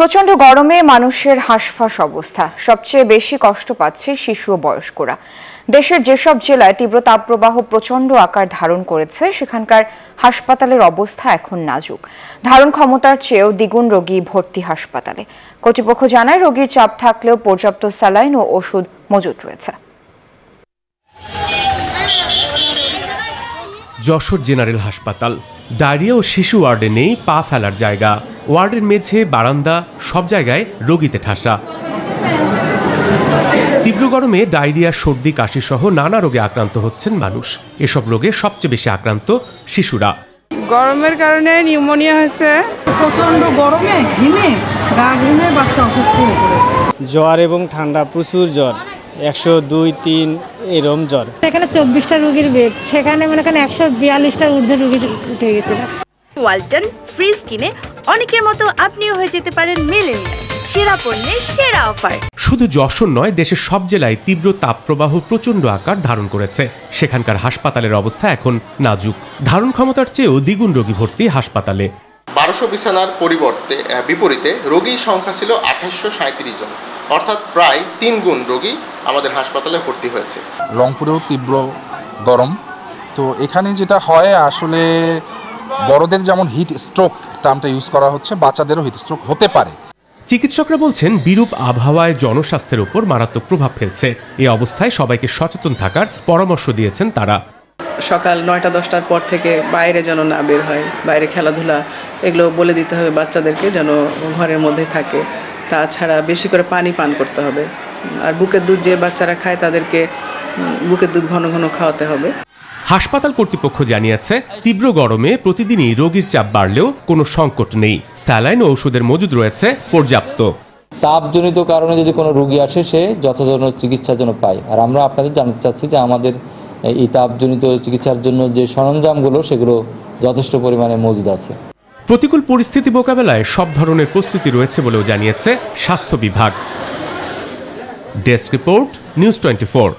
প্রচন্ড গরমে মানুষের হাঁসফাঁস অবস্থা। সবচেয়ে বেশি কষ্ট পাচ্ছে শিশু ও বয়স্করা। দেশের যেসব জেলায় তীব্র তাপপ্রবাহ প্রচন্ড আকার ধারণ করেছে সেখানকার হাসপাতালের অবস্থা এখন নাজুক। ধারণ ক্ষমতার চেয়েও দ্বিগুণ রোগী ভর্তি হাসপাতালে। কর্তৃপক্ষ জানায় রোগীর চাপ থাকলেও পর্যাপ্ত স্যালাইন ও ওষুধ মজুত রয়েছে। যশোর জেনারেল হাসপাতাল। ডায়রিয়া ও শিশু ওয়ার্ডে নেই পা ফেলার জায়গা। ওয়ার্ডের মেঝে, বারান্দা সব জায়গায় রোগীতে ঠাসা। তীব্র গরমে ডায়রিয়া, সর্দি, কাশি সহ নানা রোগে আক্রান্ত হচ্ছেন মানুষ। এসব রোগে সবচেয়ে বেশি আক্রান্ত শিশুরা। গরমের কারণে নিউমোনিয়া হয়েছে। প্রচন্ড গরমে ঘিমে বাচ্চা অসুস্থ হয়ে পড়েছে। জ্বর এবং ঠান্ডা, প্রচুর জ্বর, 102, 3 এরকম জ্বর। এখানে 24টা রোগীর বেড, সেখানে মনে করেন 142টার ঊর্ধ্বে রোগী উঠে গেছিল। ওয়ালটন ফ্রিজ কিনে অনেকের মতো আপনিও হয়ে যেতে পারেন মিলেনিয়াল। সেরা পণ্যের সেরা অফার। শুধু যশোর নয়, দেশের সব জেলায় তীব্র তাপপ্রবাহ প্রচণ্ড আকার ধারণ করেছে। সেখানকার হাসপাতালের অবস্থা এখন নাজুক। ধারণ ক্ষমতার চেয়েও দ্বিগুণ রোগী ভর্তি হাসপাতালে। 1200 বিছানার বিপরীতে রোগীর সংখ্যা ছিল 2837 জন, অর্থাৎ প্রায় 3 গুণ রোগী আমাদের হাসপাতালে ভর্তি হয়েছে। রংপুরেও তীব্র গরম, তো এখানে যেটা হয় আসলে বড়দের যেমন হিট স্ট্রোক টার্মটা ইউজ করা হচ্ছে, বাচ্চাদেরও হিট স্ট্রোক হতে পারে। চিকিৎসকরা বলছেন বিরূপ আবহাওয়ায় জনস্বাস্থ্যের উপর মারাত্মক প্রভাব ফেলছে। এই অবস্থায় সবাইকে সচেতন থাকার পরামর্শ দিয়েছেন তারা। সকাল 9টা-10টার পর থেকে বাইরে যেন না বের হয়, বাইরে খেলাধুলা এগুলো বলে দিতে হবে বাচ্চাদেরকে, যেন ঘরের মধ্যে থাকে। তাছাড়া বেশি করে পানি পান করতে হবে। আর বুকের দুধ যে বাচ্চারা খায় তাদেরকে বুকের দুধ ঘন ঘন খাওয়াতে হবে। হাসপাতাল কর্তৃপক্ষ জানিয়েছে, তীব্র গরমে প্রতিদিনই রোগীর চাপ বাড়লেও কোনো সংকট নেই। স্যালাইন ও ওষুধের মজুদ রয়েছে পর্যাপ্ত। তাপজনিত কারণে যদি কোনো রোগী আসে, সে যথাযথ চিকিৎসার জন্য পায়। আর আমরা আপনাদের জানাতে চাচ্ছি যে আমাদের এই তাপজনিত চিকিৎসার জন্য যে সরঞ্জামগুলো, সেগুলো যথেষ্ট পরিমাণে মজুদ আছে। প্রতিকূল পরিস্থিতি মোকাবেলায় সব ধরনের প্রস্তুতি রয়েছে বলেও জানিয়েছে স্বাস্থ্য বিভাগ। Desk report, news 24।